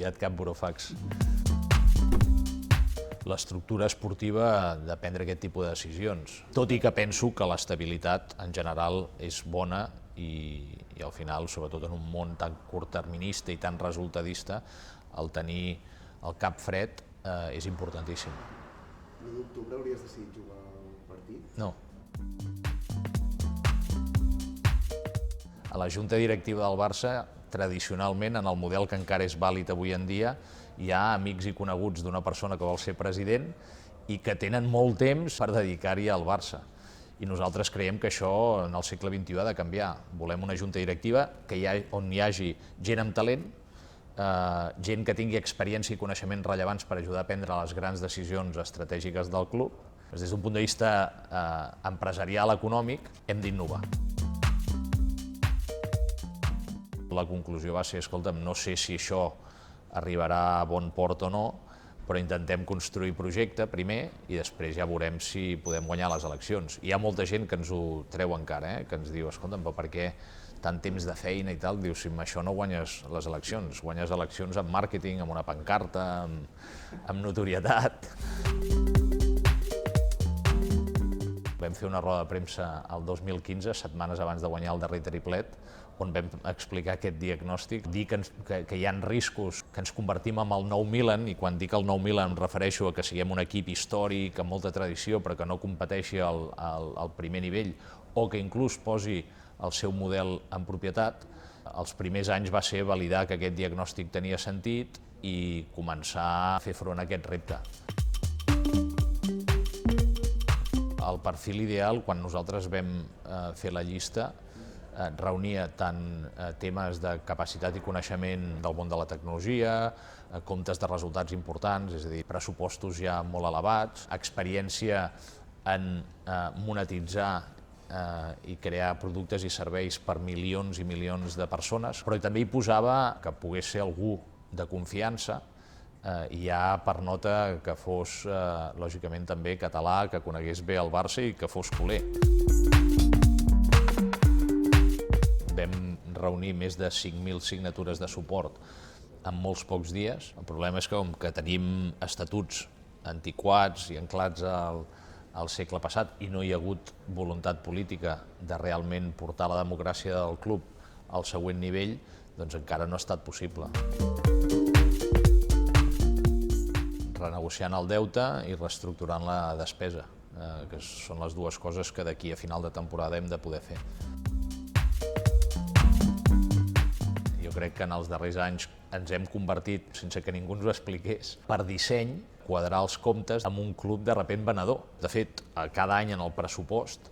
enviat cap burofax. L'estructura esportiva de prendre aquest tipus de decisions, tot i que penso que l'estabilitat en general és bona i al final, sobretot en un món tan curtterminista i tan resultadista, el tenir el cap fred és importantíssim. L'1 d'octubre hauries decidit jugar el partit? No. A la Junta Directiva del Barça, tradicionalment, en el model que encara és vàlid avui en dia, hi ha amics i coneguts d'una persona que vol ser president i que tenen molt temps per dedicar-hi al Barça. I nosaltres creiem que això en el segle XXI ha de canviar. Volem una junta directiva on hi hagi gent amb talent, gent que tingui experiència i coneixements rellevants per ajudar a prendre les grans decisions estratègiques del club. Des d'un punt de vista empresarial, econòmic, hem d'innovar. La conclusió va ser, escolta'm, no sé si això arribarà a bon port o no, però intentem construir projecte primer i després ja veurem si podem guanyar les eleccions. Hi ha molta gent que ens ho treu encara, que ens diu, escolta'm, però per què tant temps de feina i tal? Dius, si amb això no guanyes les eleccions, guanyes eleccions amb màrqueting, amb una pancarta, amb notorietat. Vam fer una roda de premsa el 2015, setmanes abans de guanyar el darrer triplet, on vam explicar aquest diagnòstic, dir que hi ha riscos, que ens convertim en el nou Milan, i quan dic el nou Milan em refereixo a que siguem un equip històric, amb molta tradició, però que no competeixi al primer nivell, o que inclús posi el seu model en propietat. Els primers anys va ser validar que aquest diagnòstic tenia sentit i començar a fer front a aquest repte. El perfil ideal, quan nosaltres vam fer la llista, reunia tant temes de capacitat i coneixement del món de la tecnologia, comptes de resultats importants, és a dir, pressupostos ja molt elevats, experiència en monetitzar i crear productes i serveis per milions i milions de persones, però també hi posava que pogués ser algú de confiança, i ja per nota que fos, lògicament, també català, que conegués bé el Barça i que fos culer. Vam reunir més de 5.000 signatures de suport en molts pocs dies. El problema és que, com que tenim estatuts antiquats i anclats al segle passat i no hi ha hagut voluntat política de realment portar la democràcia del club al següent nivell, doncs encara no ha estat possible. Renegociant el deute i reestructurant la despesa, que són les dues coses que d'aquí a final de temporada hem de poder fer. Jo crec que en els darrers anys ens hem convertit, sense que ningú ens ho expliqués, per disseny, quadrar els comptes amb un club de repent venedor. De fet, cada any en el pressupost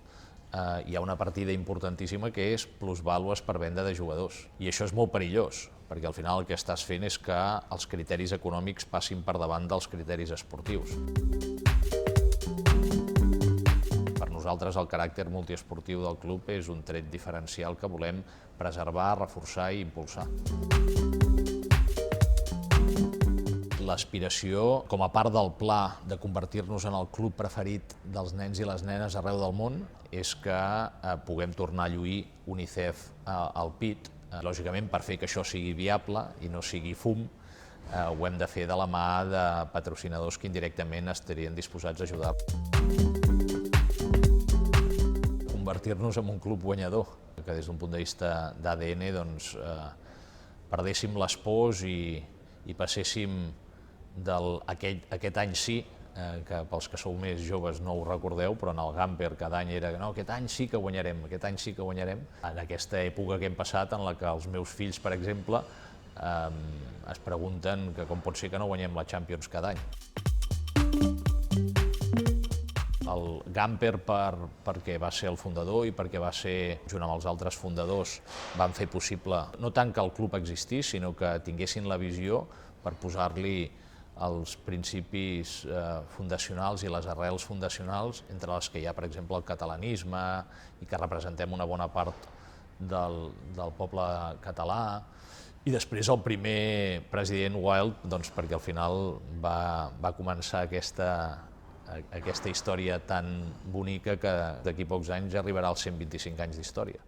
hi ha una partida importantíssima que és plusvàlues per venda de jugadors. I això és molt perillós, perquè al final el que estàs fent és que els criteris econòmics passin per davant dels criteris esportius. Per nosaltres el caràcter multiesportiu del club és un tret diferencial que volem preservar, reforçar i impulsar. L'aspiració, com a part del pla de convertir-nos en el club preferit dels nens i les nenes arreu del món, és que puguem tornar a lluir UNICEF al pit. Lògicament, per fer que això sigui viable i no sigui fum, ho hem de fer de la mà de patrocinadors que indirectament estarien disposats a ajudar. Convertir-nos en un club guanyador, que des d'un punt de vista d'ADN perdéssim les pors i passéssim aquest any sí, que pels que sou més joves no ho recordeu, però en el Gamper cada any era no, aquest any sí que guanyarem, aquest any sí que guanyarem. En aquesta època que hem passat, en la que els meus fills, per exemple, es pregunten que com pot ser que no guanyem la Champions cada any. El Gamper, perquè va ser el fundador i perquè va ser, junt amb els altres fundadors, van fer possible no tant que el club existís, sinó que tinguessin la visió per posar-li els principis fundacionals i les arrels fundacionals, entre les que hi ha, per exemple, el catalanisme i que representem una bona part del poble català. I després el primer president Wild, perquè al final va començar aquesta història tan bonica que d'aquí a pocs anys arribarà als 125 anys d'història.